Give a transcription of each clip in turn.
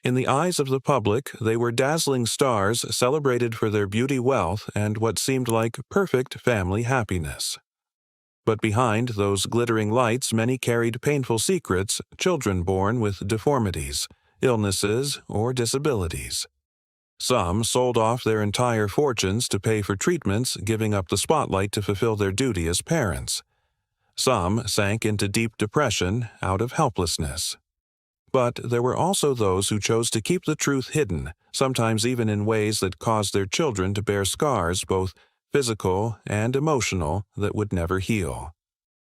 In the eyes of the public, they were dazzling stars celebrated for their beauty, wealth, and what seemed like perfect family happiness. But behind those glittering lights, many carried painful secrets, children born with deformities, illnesses, or disabilities. Some sold off their entire fortunes to pay for treatments, giving up the spotlight to fulfill their duty as parents. Some sank into deep depression out of helplessness. But there were also those who chose to keep the truth hidden, sometimes even in ways that caused their children to bear scars, both physical and emotional, that would never heal.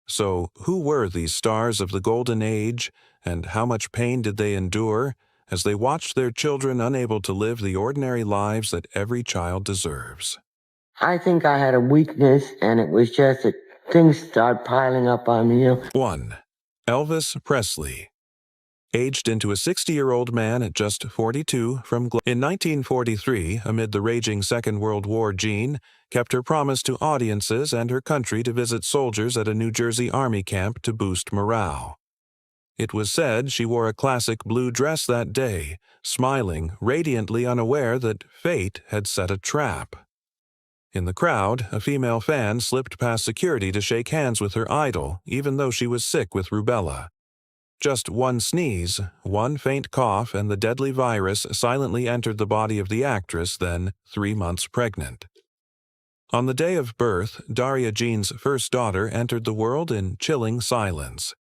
So, who were these stars of the Golden Age, and how much pain did they endure as they watched their children unable to live the ordinary lives that every child deserves? I think I had a weakness, and it was just that things started piling up on me. 1. Elvis Presley. Aged into a 60-year-old man at just 42 in 1943, amid the raging Second World War, Jean kept her promise to audiences and her country to visit soldiers at a New Jersey Army camp to boost morale. It was said she wore a classic blue dress that day, smiling, radiantly unaware that fate had set a trap. In the crowd, a female fan slipped past security to shake hands with her idol, even though she was sick with rubella. Just one sneeze, one faint cough, and the deadly virus silently entered the body of the actress, then 3 months pregnant. On the day of birth, Daria Jean's first daughter entered the world in chilling silence.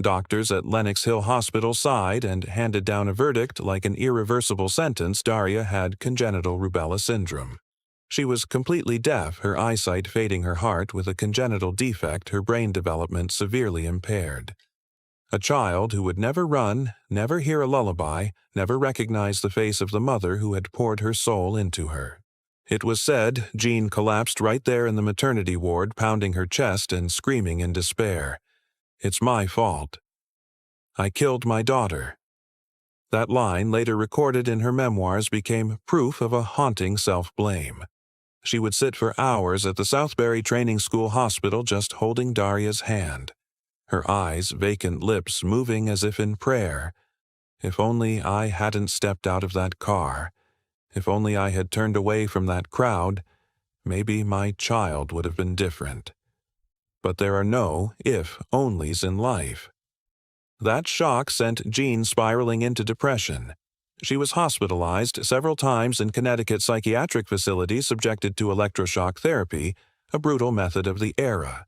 Doctors at Lenox Hill Hospital sighed and handed down a verdict like an irreversible sentence. Daria had congenital rubella syndrome. She was completely deaf, her eyesight fading, her heart with a congenital defect, her brain development severely impaired. A child who would never run, never hear a lullaby, never recognize the face of the mother who had poured her soul into her. It was said Jean collapsed right there in the maternity ward, pounding her chest and screaming in despair. "It's my fault. I killed my daughter." That line, later recorded in her memoirs, became proof of a haunting self-blame. She would sit for hours at the Southbury Training School Hospital just holding Daria's hand. Her eyes, vacant lips moving as if in prayer. If only I hadn't stepped out of that car. If only I had turned away from that crowd, maybe my child would have been different. But there are no if-onlys in life. That shock sent Jean spiraling into depression. She was hospitalized several times in Connecticut psychiatric facilities, subjected to electroshock therapy, a brutal method of the era.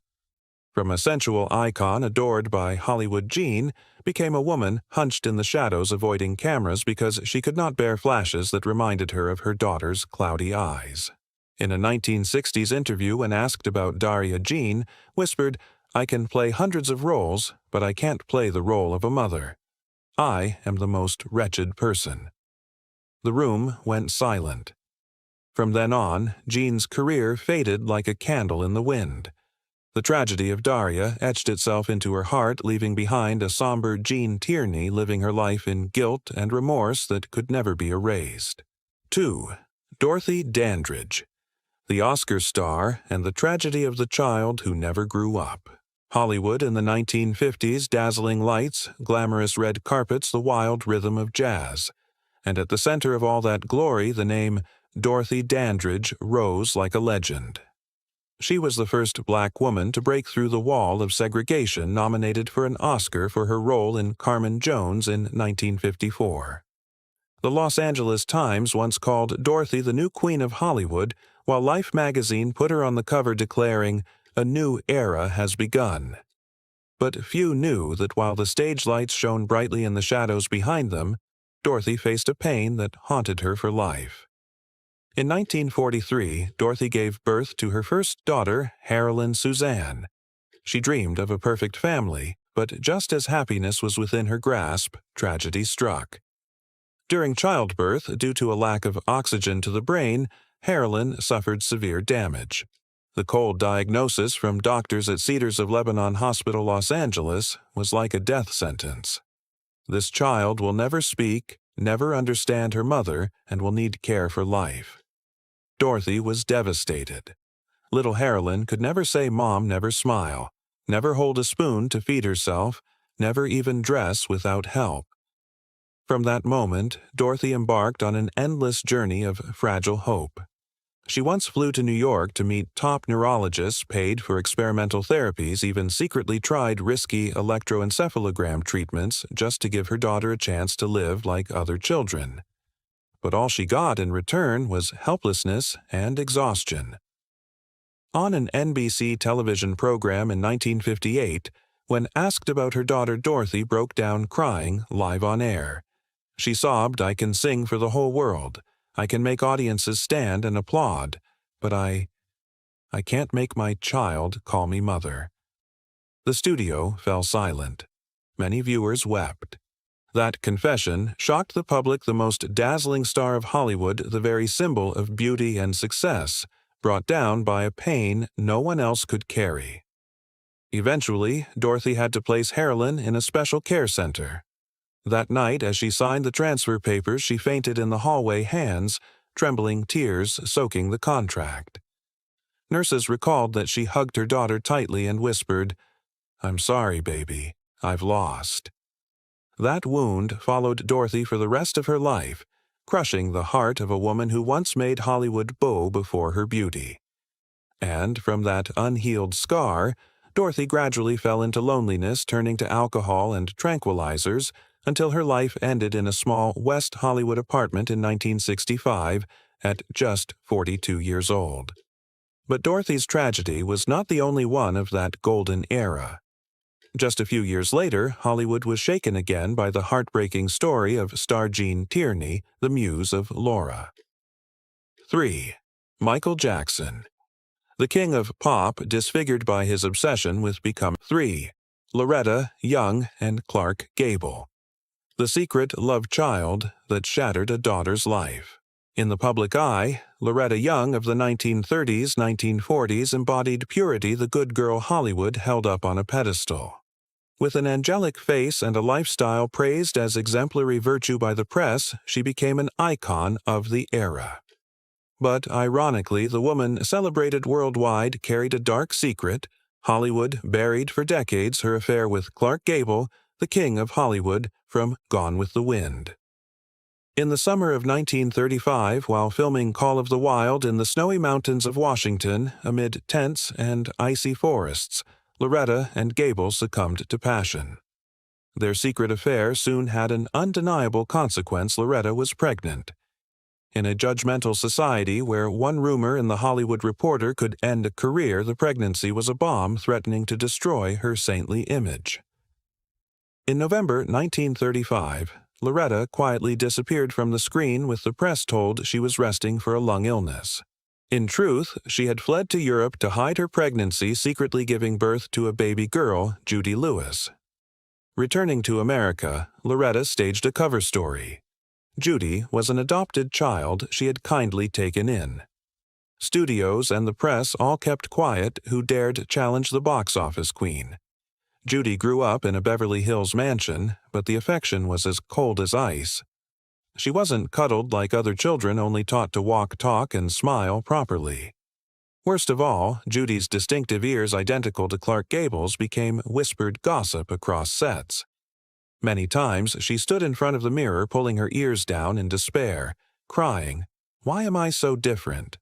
From a sensual icon adored by Hollywood, Jean became a woman hunched in the shadows, avoiding cameras because she could not bear flashes that reminded her of her daughter's cloudy eyes. In a 1960s interview, when asked about Daria, Jean whispered, "I can play hundreds of roles, but I can't play the role of a mother. I am the most wretched person." The room went silent. From then on, Jean's career faded like a candle in the wind. The tragedy of Daria etched itself into her heart, leaving behind a somber Jean Tierney living her life in guilt and remorse that could never be erased. 2. Dorothy Dandridge. The Oscar star and the tragedy of the child who never grew up. Hollywood in the 1950s, dazzling lights, glamorous red carpets, the wild rhythm of jazz. And at the center of all that glory, the name Dorothy Dandridge rose like a legend. She was the first black woman to break through the wall of segregation, nominated for an Oscar for her role in Carmen Jones in 1954. The Los Angeles Times once called Dorothy the new queen of Hollywood, while Life magazine put her on the cover declaring, "A new era has begun." But few knew that while the stage lights shone brightly in the shadows behind them, Dorothy faced a pain that haunted her for life. In 1943, Dorothy gave birth to her first daughter, Harolyn Suzanne. She dreamed of a perfect family, but just as happiness was within her grasp, tragedy struck. During childbirth, due to a lack of oxygen to the brain, Harolyn suffered severe damage. The cold diagnosis from doctors at Cedars of Lebanon Hospital, Los Angeles, was like a death sentence. This child will never speak, never understand her mother, and will need care for life. Dorothy was devastated. Little Harolyn could never say Mom, never smile, never hold a spoon to feed herself, never even dress without help. From that moment, Dorothy embarked on an endless journey of fragile hope. She once flew to New York to meet top neurologists, paid for experimental therapies, even secretly tried risky electroencephalogram treatments just to give her daughter a chance to live like other children. But all she got in return was helplessness and exhaustion. On an NBC television program in 1958, when asked about her daughter, Dorothy broke down crying live on air. She sobbed, "I can sing for the whole world. I can make audiences stand and applaud, but I can't make my child call me mother." The studio fell silent. Many viewers wept. That confession shocked the public. The most dazzling star of Hollywood, the very symbol of beauty and success, brought down by a pain no one else could carry. Eventually, Dorothy had to place heroin in a special care center. That night, as she signed the transfer papers, she fainted in the hallway, hands, trembling, tears soaking the contract. Nurses recalled that she hugged her daughter tightly and whispered, "I'm sorry, baby, I've lost." That wound followed Dorothy for the rest of her life, crushing the heart of a woman who once made Hollywood bow before her beauty. And from that unhealed scar, Dorothy gradually fell into loneliness, turning to alcohol and tranquilizers, until her life ended in a small West Hollywood apartment in 1965 at just 42 years old. But Dorothy's tragedy was not the only one of that golden era. Just a few years later, Hollywood was shaken again by the heartbreaking story of star Gene Tierney, the muse of Laura. 3. Michael Jackson. The king of pop, disfigured by his obsession with becoming. 3. Loretta Young and Clark Gable. The secret love child that shattered a daughter's life. In the public eye, Loretta Young of the 1930s, 1940s embodied purity, the good girl Hollywood held up on a pedestal. With an angelic face and a lifestyle praised as exemplary virtue by the press, she became an icon of the era. But ironically, the woman celebrated worldwide carried a dark secret. Hollywood buried for decades her affair with Clark Gable, the king of Hollywood, from Gone with the Wind. In the summer of 1935, while filming Call of the Wild in the snowy mountains of Washington, amid tents and icy forests, Loretta and Gable succumbed to passion. Their secret affair soon had an undeniable consequence. Loretta was pregnant. In a judgmental society where one rumor in the Hollywood Reporter could end a career, the pregnancy was a bomb threatening to destroy her saintly image. In November 1935, Loretta quietly disappeared from the screen, with the press told she was resting for a lung illness. In truth, she had fled to Europe to hide her pregnancy, secretly giving birth to a baby girl, Judy Lewis. Returning to America, Loretta staged a cover story. Judy was an adopted child she had kindly taken in. Studios and the press all kept quiet who dared challenge the box office queen. Judy grew up in a Beverly Hills mansion, but the affection was as cold as ice. She wasn't cuddled like other children, only taught to walk, talk, and smile properly. Worst of all, Judy's distinctive ears, identical to Clark Gable's, became whispered gossip across sets. Many times she stood in front of the mirror, pulling her ears down in despair, crying, "Why am I so different?"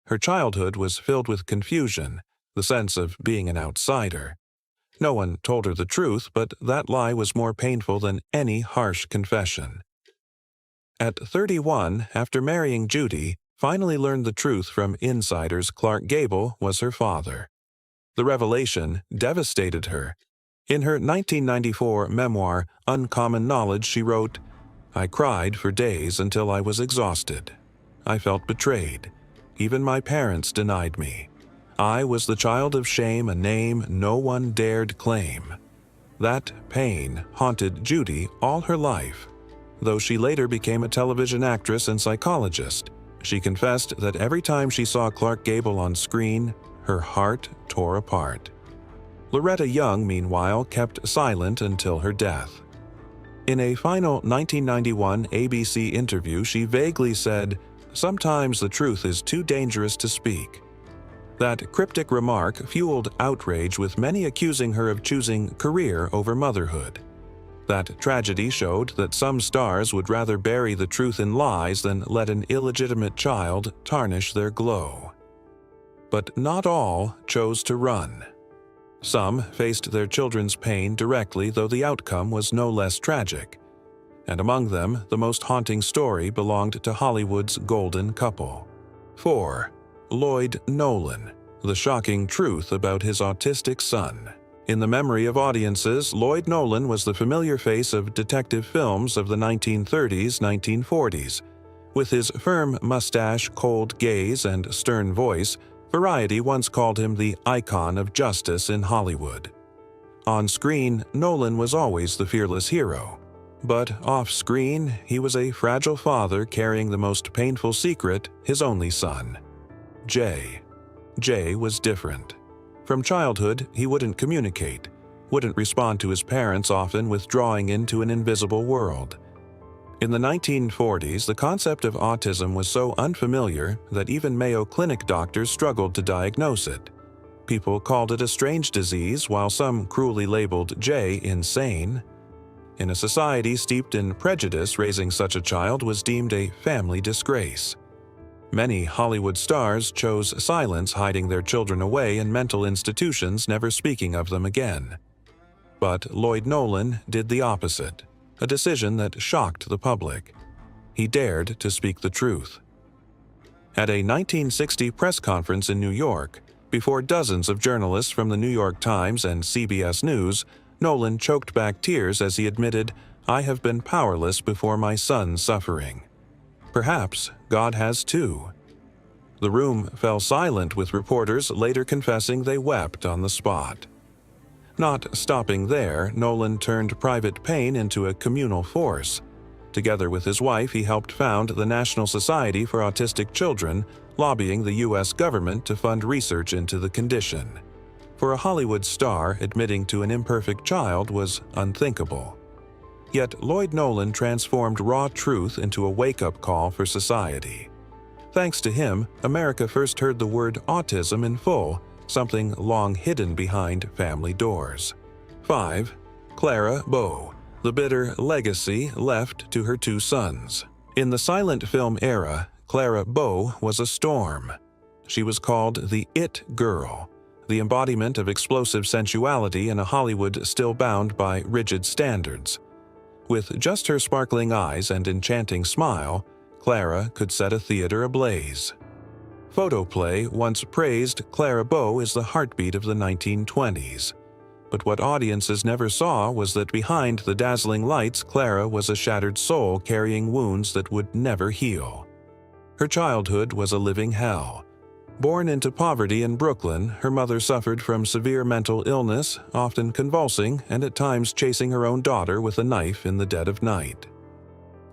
Her childhood was filled with confusion, the sense of being an outsider. No one told her the truth, but that lie was more painful than any harsh confession. At 31, after marrying Judy, finally learned the truth from insiders. Clark Gable was her father. The revelation devastated her. In her 1994 memoir, Uncommon Knowledge, she wrote, "I cried for days until I was exhausted. I felt betrayed. Even my parents denied me. I was the child of shame, a name no one dared claim." That pain haunted Judy all her life. Though she later became a television actress and psychologist, she confessed that every time she saw Clark Gable on screen, her heart tore apart. Loretta Young, meanwhile, kept silent until her death. In a final 1991 ABC interview, she vaguely said, "Sometimes the truth is too dangerous to speak." That cryptic remark fueled outrage, with many accusing her of choosing career over motherhood. That tragedy showed that some stars would rather bury the truth in lies than let an illegitimate child tarnish their glow. But not all chose to run. Some faced their children's pain directly, though the outcome was no less tragic. And among them, the most haunting story belonged to Hollywood's golden couple. 4. Lloyd Nolan, the shocking truth about his autistic son. In the memory of audiences, Lloyd Nolan was the familiar face of detective films of the 1930s, 1940s. With his firm mustache, cold gaze, and stern voice, Variety once called him the icon of justice in Hollywood. On screen, Nolan was always the fearless hero. But off-screen, he was a fragile father carrying the most painful secret, his only son, Jay. Jay was different. From childhood, he wouldn't communicate, wouldn't respond to his parents, often withdrawing into an invisible world. In the 1940s, the concept of autism was so unfamiliar that even Mayo Clinic doctors struggled to diagnose it. People called it a strange disease, while some cruelly labeled Jay insane. In a society steeped in prejudice, raising such a child was deemed a family disgrace. Many Hollywood stars chose silence, hiding their children away in mental institutions, never speaking of them again. But Lloyd Nolan did the opposite, a decision that shocked the public. He dared to speak the truth. At a 1960 press conference in New York, before dozens of journalists from the New York Times and CBS News, Nolan choked back tears as he admitted, "I have been powerless before my son's suffering. Perhaps God has too." The room fell silent, with reporters later confessing they wept on the spot. Not stopping there, Nolan turned private pain into a communal force. Together with his wife, he helped found the National Society for Autistic Children, lobbying the U.S. government to fund research into the condition. For a Hollywood star, admitting to an imperfect child was unthinkable. Yet Lloyd Nolan transformed raw truth into a wake-up call for society. Thanks to him, America first heard the word autism in full, something long hidden behind family doors. 5. Clara Bow, the bitter legacy left to her two sons. In the silent film era, Clara Bow was a storm. She was called the It Girl, the embodiment of explosive sensuality in a Hollywood still bound by rigid standards. With just her sparkling eyes and enchanting smile, Clara could set a theater ablaze. Photoplay once praised Clara Bow as the heartbeat of the 1920s. But what audiences never saw was that behind the dazzling lights, Clara was a shattered soul carrying wounds that would never heal. Her childhood was a living hell. Born into poverty in Brooklyn, her mother suffered from severe mental illness, often convulsing and at times chasing her own daughter with a knife in the dead of night.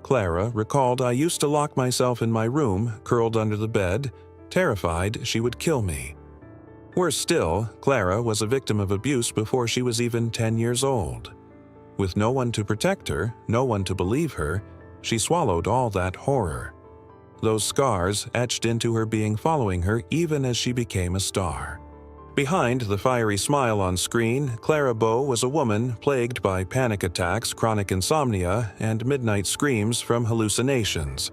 Clara recalled, "I used to lock myself in my room, curled under the bed, terrified she would kill me." Worse still, Clara was a victim of abuse before she was even 10 years old. With no one to protect her, no one to believe her, she swallowed all that horror. Those scars etched into her being, following her even as she became a star. Behind the fiery smile on screen, Clara Bow was a woman plagued by panic attacks, chronic insomnia, and midnight screams from hallucinations.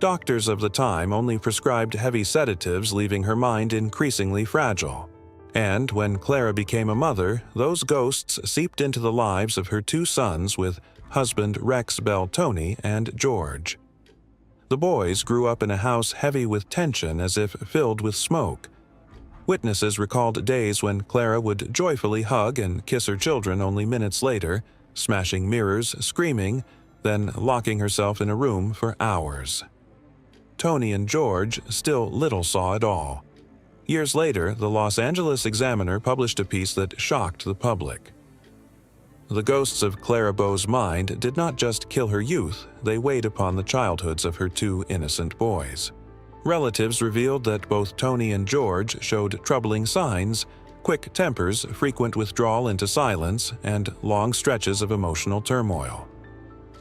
Doctors of the time only prescribed heavy sedatives, leaving her mind increasingly fragile. And when Clara became a mother, those ghosts seeped into the lives of her two sons with husband Rex Bell Tony and George. The boys grew up in a house heavy with tension, as if filled with smoke. Witnesses recalled days when Clara would joyfully hug and kiss her children, only minutes later, smashing mirrors, screaming, then locking herself in a room for hours. Tony and George still little saw it all. Years later, the Los Angeles Examiner published a piece that shocked the public. The ghosts of Clara Bow's mind did not just kill her youth, they weighed upon the childhoods of her two innocent boys. Relatives revealed that both Tony and George showed troubling signs: quick tempers, frequent withdrawal into silence, and long stretches of emotional turmoil.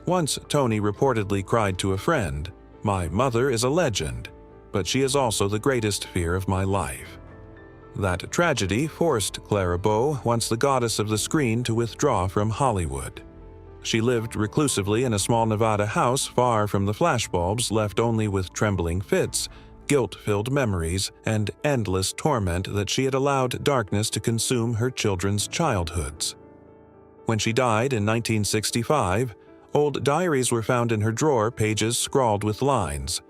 Once Tony reportedly cried to a friend, "My mother is a legend, but she is also the greatest fear of my life." That tragedy forced Clara Bow, once the goddess of the screen, to withdraw from Hollywood. She lived reclusively in a small Nevada house far from the flashbulbs, left only with trembling fits, guilt-filled memories, and endless torment that she had allowed darkness to consume her children's childhoods. When she died in 1965, old diaries were found in her drawer, pages scrawled with lines.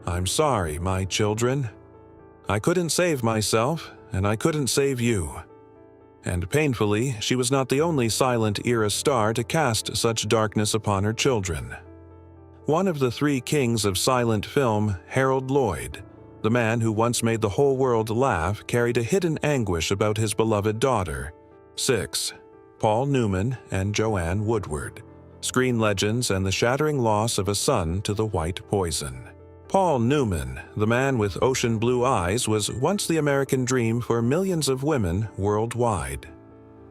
"I'm sorry, my children. I couldn't save myself, and I couldn't save you." And painfully, she was not the only silent era star to cast such darkness upon her children. One of the three kings of silent film, Harold Lloyd, the man who once made the whole world laugh, carried a hidden anguish about his beloved daughter. 6. Paul Newman and Joanne Woodward, screen legends and the shattering loss of a son to the white poison. Paul Newman, the man with ocean blue eyes, was once the American dream for millions of women worldwide.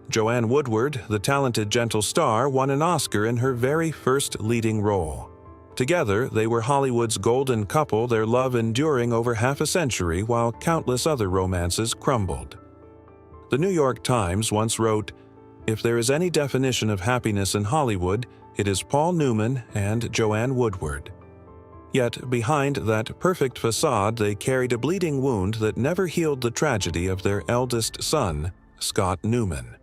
Joanne Woodward, the talented gentle star, won an Oscar in her very first leading role. Together, they were Hollywood's golden couple, their love enduring over half a century while countless other romances crumbled. The New York Times once wrote, "If there is any definition of happiness in Hollywood, it is Paul Newman and Joanne Woodward." Yet behind that perfect facade they carried a bleeding wound that never healed the tragedy of their eldest son, Scott Newman.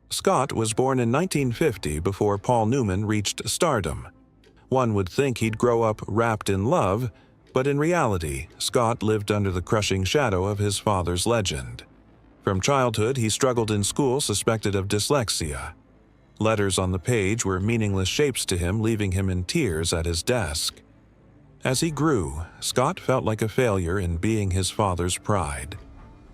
Scott was born in 1950 before Paul Newman reached stardom. One would think he'd grow up wrapped in love, but in reality, Scott lived under the crushing shadow of his father's legend. From childhood, he struggled in school, suspected of dyslexia. Letters on the page were meaningless shapes to him, leaving him in tears at his desk. As he grew, Scott felt like a failure in being his father's pride.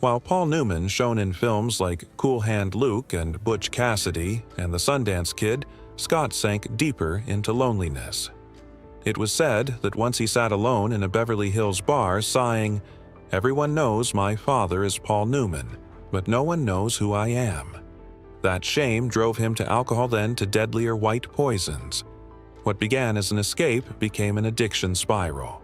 While Paul Newman shone in films like Cool Hand Luke and Butch Cassidy and The Sundance Kid, Scott sank deeper into loneliness. It was said that once he sat alone in a Beverly Hills bar sighing, "Everyone knows my father is Paul Newman, but no one knows who I am." That shame drove him to alcohol, then to deadlier white poisons. What began as an escape became an addiction spiral.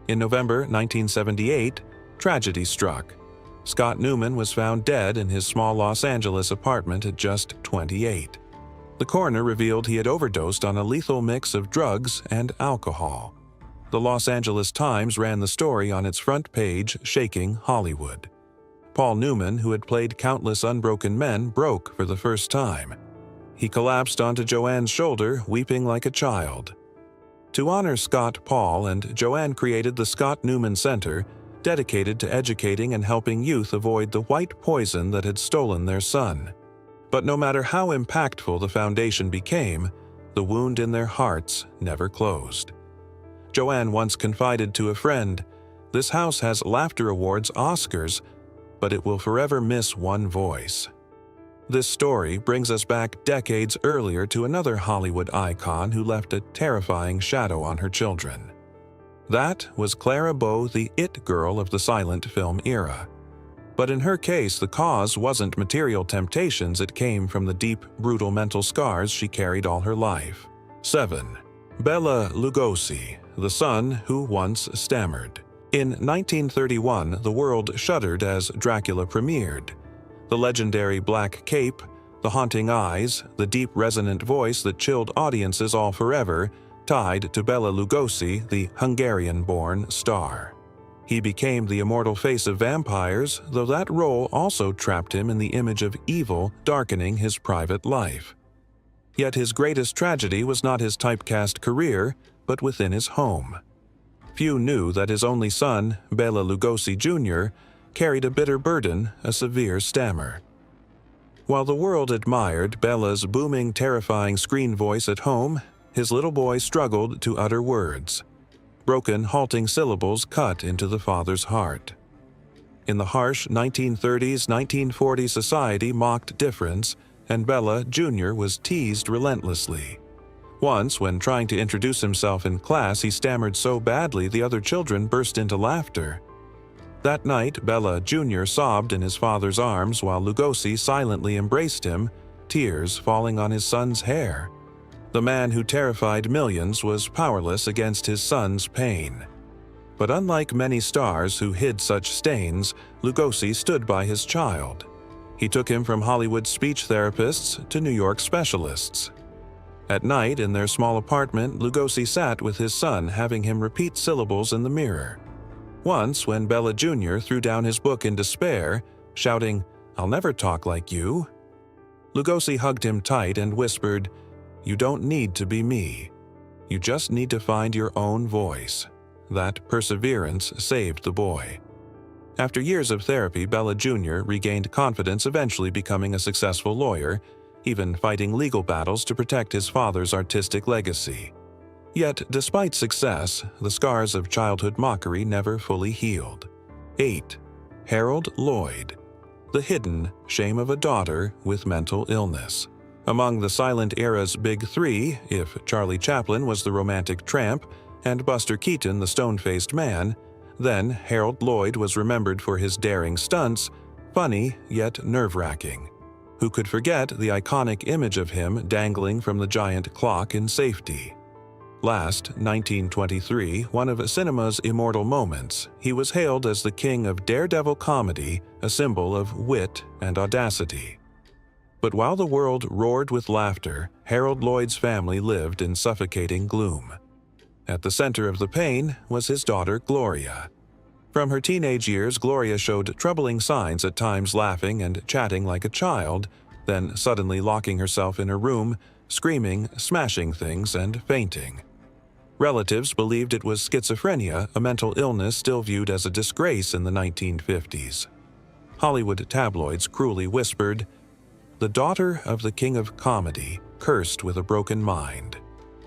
In November 1978, tragedy struck. Scott Newman was found dead in his small Los Angeles apartment at just 28. The coroner revealed he had overdosed on a lethal mix of drugs and alcohol. The Los Angeles Times ran the story on its front page, shaking Hollywood. Paul Newman, who had played countless unbroken men, broke for the first time. He collapsed onto Joanne's shoulder, weeping like a child. To honor Scott, Paul and Joanne created the Scott Newman Center, dedicated to educating and helping youth avoid the white poison that had stolen their son. But no matter how impactful the foundation became, the wound in their hearts never closed. Joanne once confided to a friend, "This house has laughter awards, Oscars, but it will forever miss one voice." This story brings us back decades earlier to another Hollywood icon who left a terrifying shadow on her children. That was Clara Bow, the it girl of the silent film era. But in her case, the cause wasn't material temptations, it came from the deep, brutal mental scars she carried all her life. 7. Bela Lugosi, the son who once stammered. In 1931, the world shuddered as Dracula premiered. The legendary black cape, the haunting eyes, the deep resonant voice that chilled audiences all forever, tied to Bela Lugosi, the Hungarian-born star. He became the immortal face of vampires, though that role also trapped him in the image of evil darkening his private life. Yet his greatest tragedy was not his typecast career, but within his home. Few knew that his only son, Bela Lugosi Jr., carried a bitter burden, a severe stammer. While the world admired Bela's booming, terrifying screen voice at home, his little boy struggled to utter words. Broken, halting syllables cut into the father's heart. In the harsh 1930s, 1940s society mocked difference, and Bela Jr. was teased relentlessly. Once, when trying to introduce himself in class, he stammered so badly the other children burst into laughter. That night, Bela Jr. sobbed in his father's arms while Lugosi silently embraced him, tears falling on his son's hair. The man who terrified millions was powerless against his son's pain. But unlike many stars who hid such stains, Lugosi stood by his child. He took him from Hollywood speech therapists to New York specialists. At night, in their small apartment, Lugosi sat with his son, having him repeat syllables in the mirror. Once, when Bella Jr. threw down his book in despair, shouting, "I'll never talk like you," Lugosi hugged him tight and whispered, "You don't need to be me. You just need to find your own voice." That perseverance saved the boy. After years of therapy, Bella Jr. regained confidence, eventually becoming a successful lawyer, even fighting legal battles to protect his father's artistic legacy. Yet, despite success, the scars of childhood mockery never fully healed. 8. Harold Lloyd. The hidden shame of a daughter with mental illness. Among the silent era's big three, if Charlie Chaplin was the romantic tramp and Buster Keaton the stone-faced man, then Harold Lloyd was remembered for his daring stunts, funny yet nerve-wracking. Who could forget the iconic image of him dangling from the giant clock in safety? Last, 1923, one of cinema's immortal moments, he was hailed as the king of daredevil comedy, a symbol of wit and audacity. But while the world roared with laughter, Harold Lloyd's family lived in suffocating gloom. At the center of the pain was his daughter Gloria. From her teenage years, Gloria showed troubling signs, at times laughing and chatting like a child, then suddenly locking herself in her room, screaming, smashing things, and fainting. Relatives believed it was schizophrenia, a mental illness still viewed as a disgrace in the 1950s. Hollywood tabloids cruelly whispered, "The daughter of the king of comedy, cursed with a broken mind."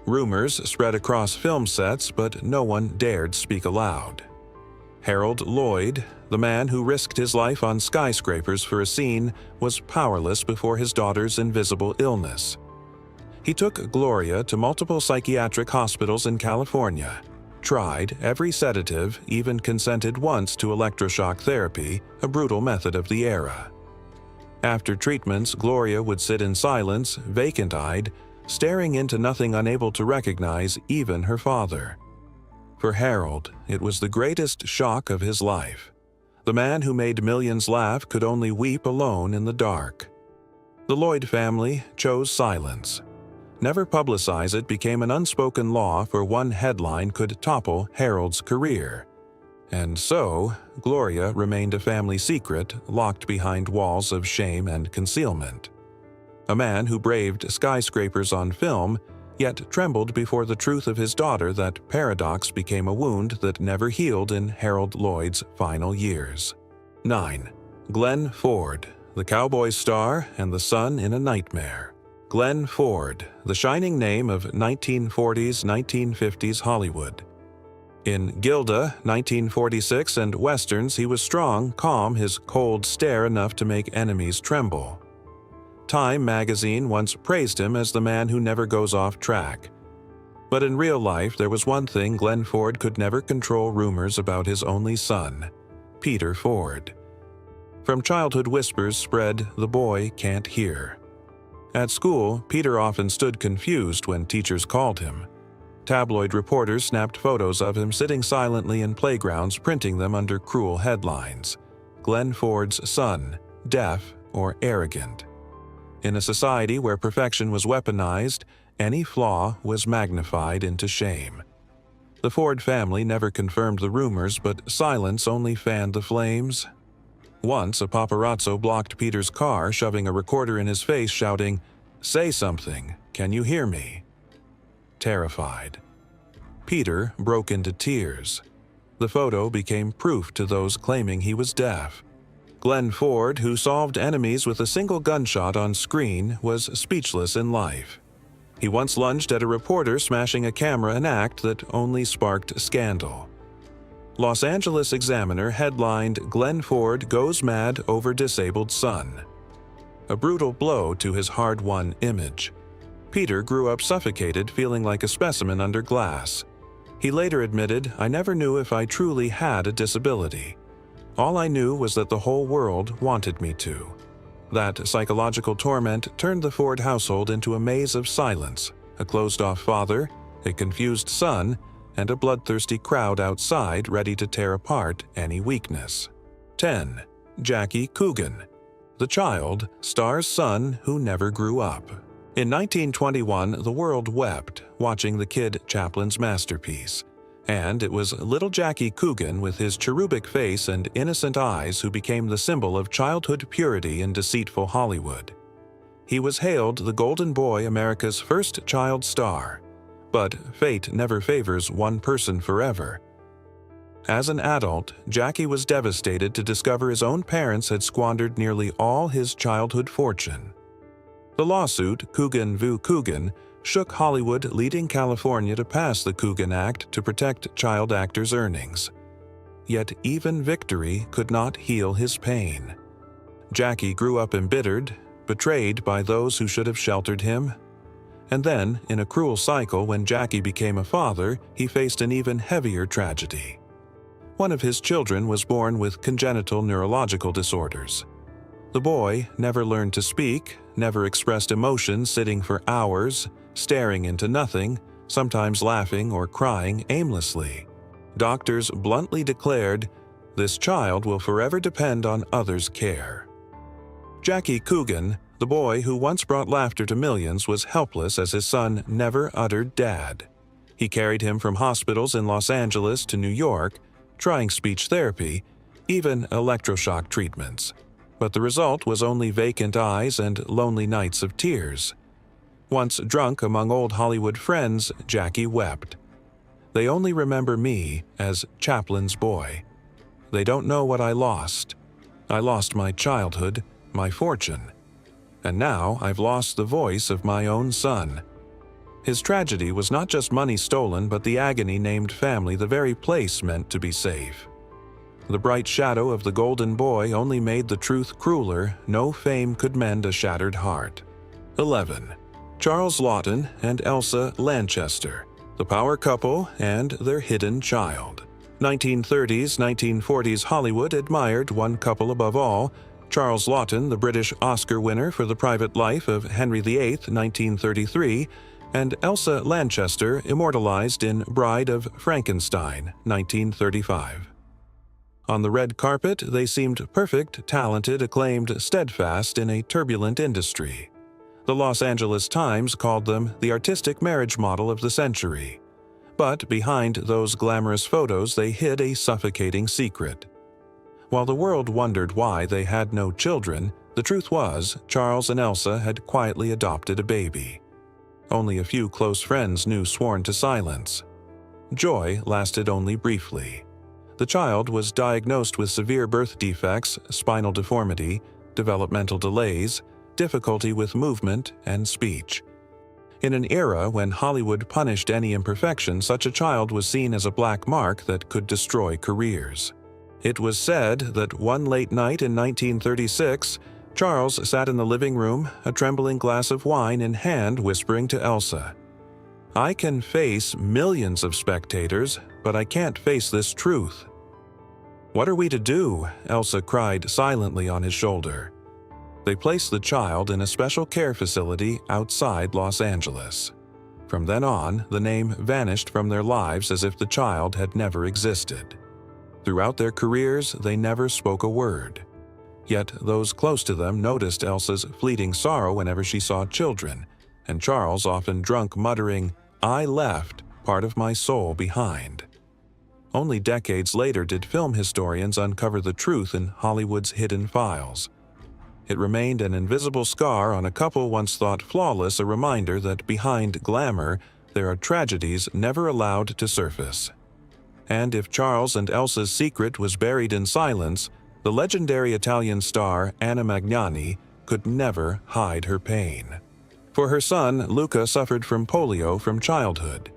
Rumors spread across film sets, but no one dared speak aloud. Harold Lloyd, the man who risked his life on skyscrapers for a scene, was powerless before his daughter's invisible illness. He took Gloria to multiple psychiatric hospitals in California, tried every sedative, even consented once to electroshock therapy, a brutal method of the era. After treatments, Gloria would sit in silence, vacant-eyed, staring into nothing, unable to recognize even her father. For Harold, it was the greatest shock of his life. The man who made millions laugh could only weep alone in the dark. The Lloyd family chose silence. Never publicize it became an unspoken law, for one headline could topple Harold's career. And so, Gloria remained a family secret, locked behind walls of shame and concealment. A man who braved skyscrapers on film, yet trembled before the truth of his daughter. That paradox became a wound that never healed in Harold Lloyd's final years. 9. Glenn Ford, the cowboy star and the son in a nightmare. Glenn Ford, the shining name of 1940s, 1950s Hollywood. In Gilda, 1946, and westerns, he was strong, calm, his cold stare enough to make enemies tremble. Time magazine once praised him as the man who never goes off track. But in real life, there was one thing Glenn Ford could never control: rumors about his only son, Peter Ford. From childhood whispers spread, "The boy can't hear." At school, Peter often stood confused when teachers called him. Tabloid reporters snapped photos of him sitting silently in playgrounds, printing them under cruel headlines. Glenn Ford's son, deaf or arrogant. In a society where perfection was weaponized, any flaw was magnified into shame. The Ford family never confirmed the rumors, but silence only fanned the flames. Once, a paparazzo blocked Peter's car, shoving a recorder in his face, shouting, "Say something, can you hear me?" Terrified, Peter broke into tears. The photo became proof to those claiming he was deaf. Glenn Ford, who solved enemies with a single gunshot on screen, was speechless in life. He once lunged at a reporter, smashing a camera, an act that only sparked scandal. Los Angeles Examiner headlined, "Glenn Ford Goes Mad Over Disabled Son." A brutal blow to his hard-won image. Peter grew up suffocated, feeling like a specimen under glass. He later admitted, "I never knew if I truly had a disability. All I knew was that the whole world wanted me to." That psychological torment turned the Ford household into a maze of silence, a closed-off father, a confused son, and a bloodthirsty crowd outside ready to tear apart any weakness. 10. Jackie Coogan, the child, star's son who never grew up. In 1921, the world wept watching the kid Chaplin's masterpiece. And it was little Jackie Coogan with his cherubic face and innocent eyes who became the symbol of childhood purity in deceitful Hollywood. He was hailed the Golden Boy, America's first child star. But fate never favors one person forever. As an adult, Jackie was devastated to discover his own parents had squandered nearly all his childhood fortune. The lawsuit, Coogan v. Coogan, shook Hollywood, leading California to pass the Coogan Act to protect child actors' earnings. Yet even victory could not heal his pain. Jackie grew up embittered, betrayed by those who should have sheltered him. And then, in a cruel cycle, when Jackie became a father, he faced an even heavier tragedy. One of his children was born with congenital neurological disorders. The boy never learned to speak, never expressed emotion, sitting for hours, staring into nothing, sometimes laughing or crying aimlessly. Doctors bluntly declared, "This child will forever depend on others' care." Jackie Coogan, the boy who once brought laughter to millions, was helpless as his son never uttered "Dad." He carried him from hospitals in Los Angeles to New York, trying speech therapy, even electroshock treatments. But the result was only vacant eyes and lonely nights of tears. Once drunk among old Hollywood friends, Jackie wept. "They only remember me as Chaplin's boy. They don't know what I lost. I lost my childhood, my fortune. And now I've lost the voice of my own son." His tragedy was not just money stolen, but the agony named family the very place meant to be safe. The bright shadow of the Golden Boy only made the truth crueler. No fame could mend a shattered heart. 11. Charles Laughton and Elsa Lanchester, the power couple and their hidden child. 1930s, 1940s Hollywood admired one couple above all: Charles Laughton, the British Oscar winner for The Private Life of Henry VIII, 1933, and Elsa Lanchester, immortalized in Bride of Frankenstein, 1935. On the red carpet, they seemed perfect, talented, acclaimed, steadfast in a turbulent industry. The Los Angeles Times called them the artistic marriage model of the century. But behind those glamorous photos, they hid a suffocating secret. While the world wondered why they had no children, the truth was Charles and Elsa had quietly adopted a baby. Only a few close friends knew, sworn to silence. Joy lasted only briefly. The child was diagnosed with severe birth defects, spinal deformity, developmental delays, difficulty with movement and speech. In an era when Hollywood punished any imperfection, such a child was seen as a black mark that could destroy careers. It was said that one late night in 1936, Charles sat in the living room, a trembling glass of wine in hand, whispering to Elsa, "I can face millions of spectators, but I can't face this truth." "What are we to do?" Elsa cried silently on his shoulder. They placed the child in a special care facility outside Los Angeles. From then on, the name vanished from their lives as if the child had never existed. Throughout their careers, they never spoke a word. Yet those close to them noticed Elsa's fleeting sorrow whenever she saw children, and Charles often drunk, muttering, "I left part of my soul behind." Only decades later did film historians uncover the truth in Hollywood's hidden files. It remained an invisible scar on a couple once thought flawless, a reminder that behind glamour, there are tragedies never allowed to surface. And if Charles and Elsa's secret was buried in silence, the legendary Italian star Anna Magnani could never hide her pain. For her son, Luca suffered from polio from childhood,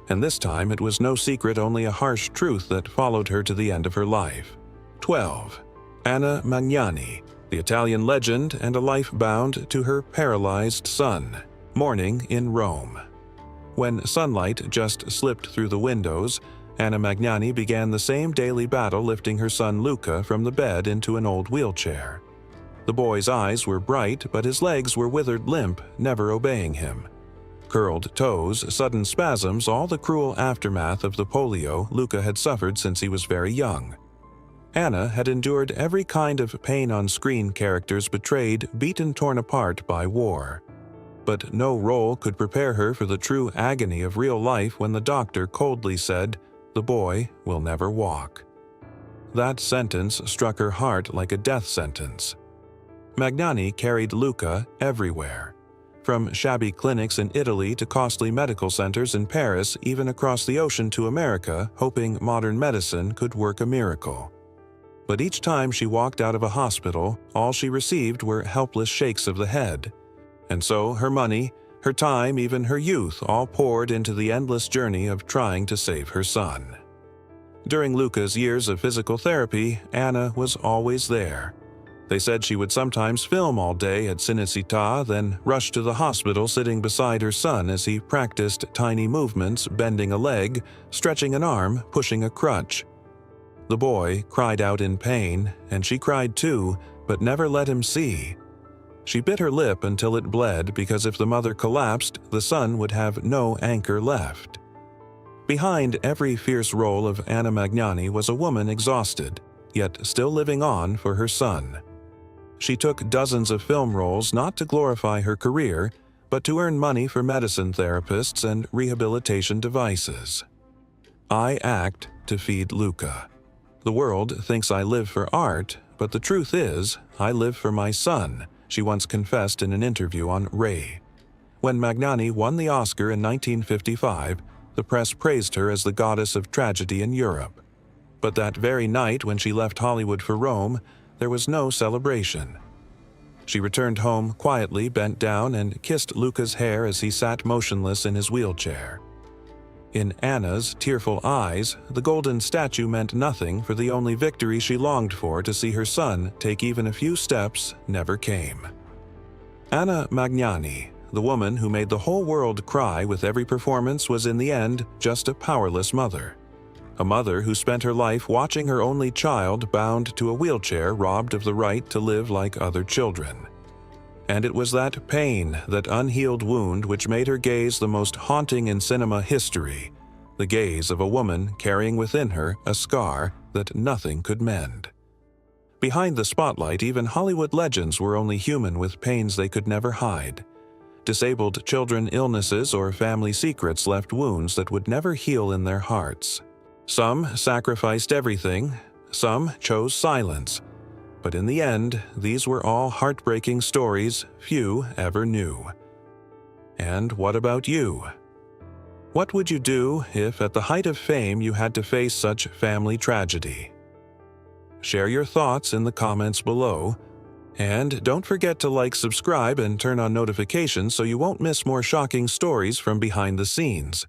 and this time it was no secret, only a harsh truth that followed her to the end of her life. 12. Anna Magnani, the Italian legend, and a life bound to her paralyzed son. Morning in Rome. When sunlight just slipped through the windows, Anna Magnani began the same daily battle, lifting her son Luca from the bed into an old wheelchair. The boy's eyes were bright, but his legs were withered limp, never obeying him. Curled toes, sudden spasms, all the cruel aftermath of the polio Luca had suffered since he was very young. Anna had endured every kind of pain on screen, characters betrayed, beaten, torn apart by war. But no role could prepare her for the true agony of real life when the doctor coldly said, "The boy will never walk." That sentence struck her heart like a death sentence. Magnani carried Luca everywhere. From shabby clinics in Italy to costly medical centers in Paris, even across the ocean to America, hoping modern medicine could work a miracle. But each time she walked out of a hospital, all she received were helpless shakes of the head. And so her money, her time, even her youth, all poured into the endless journey of trying to save her son. During Luca's years of physical therapy, Anna was always there. They said she would sometimes film all day at Cinecittà, then rush to the hospital sitting beside her son as he practiced tiny movements, bending a leg, stretching an arm, pushing a crutch. The boy cried out in pain, and she cried too, but never let him see. She bit her lip until it bled because if the mother collapsed, the son would have no anchor left. Behind every fierce role of Anna Magnani was a woman exhausted, yet still living on for her son. She took dozens of film roles not to glorify her career, but to earn money for medicine therapists and rehabilitation devices. "I act to feed Luca. The world thinks I live for art, but the truth is, I live for my son," she once confessed in an interview on Ray. When Magnani won the Oscar in 1955, the press praised her as the goddess of tragedy in Europe. But that very night when she left Hollywood for Rome, there was no celebration. She returned home quietly, bent down, and kissed Luca's hair as he sat motionless in his wheelchair. In Anna's tearful eyes, the golden statue meant nothing, for the only victory she longed for, to see her son take even a few steps, never came. Anna Magnani, the woman who made the whole world cry with every performance, was in the end just a powerless mother. A mother who spent her life watching her only child bound to a wheelchair, robbed of the right to live like other children. And it was that pain, that unhealed wound, which made her gaze the most haunting in cinema history, the gaze of a woman carrying within her a scar that nothing could mend. Behind the spotlight, even Hollywood legends were only human with pains they could never hide. Disabled children, illnesses, or family secrets left wounds that would never heal in their hearts. Some sacrificed everything, some chose silence. But in the end, these were all heartbreaking stories few ever knew. And what about you? What would you do if, at the height of fame, you had to face such family tragedy? Share your thoughts in the comments below. And don't forget to like, subscribe, and turn on notifications so you won't miss more shocking stories from behind the scenes.